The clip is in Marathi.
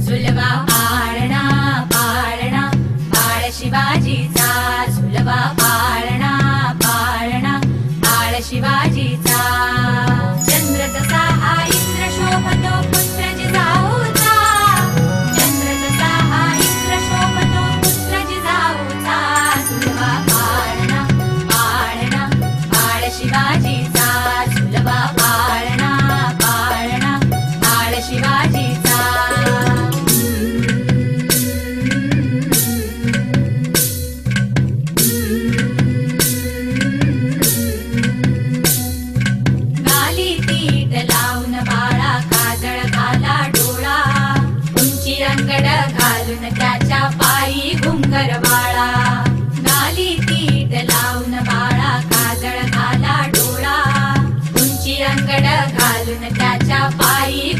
झुलवा पाळणा पाळणा बाळ शिवाजीचा, झुलवा पाळणा पाळणा बाळ शिवाजीचा. चंद्र जसा हा इंद्र शोभतो पुत्र जिजाऊचा, चंद्र जसा हा इंद्र शोभतो पुत्र जिजाऊचा. झुलवा पाळणा पाळणा बाळ शिवाजीचा, झुलवा पाळणा पाळणा बाळ शिवाजीचा. गाली तीट लावून बाळा काजळ घाला डोळा, उंची अंगड घालून त्याच्या पायी घुंगर बाळा. गाली तीट लावून बाळा काजळ घाला डोळा, उंची अंगड घालून त्याच्या पायी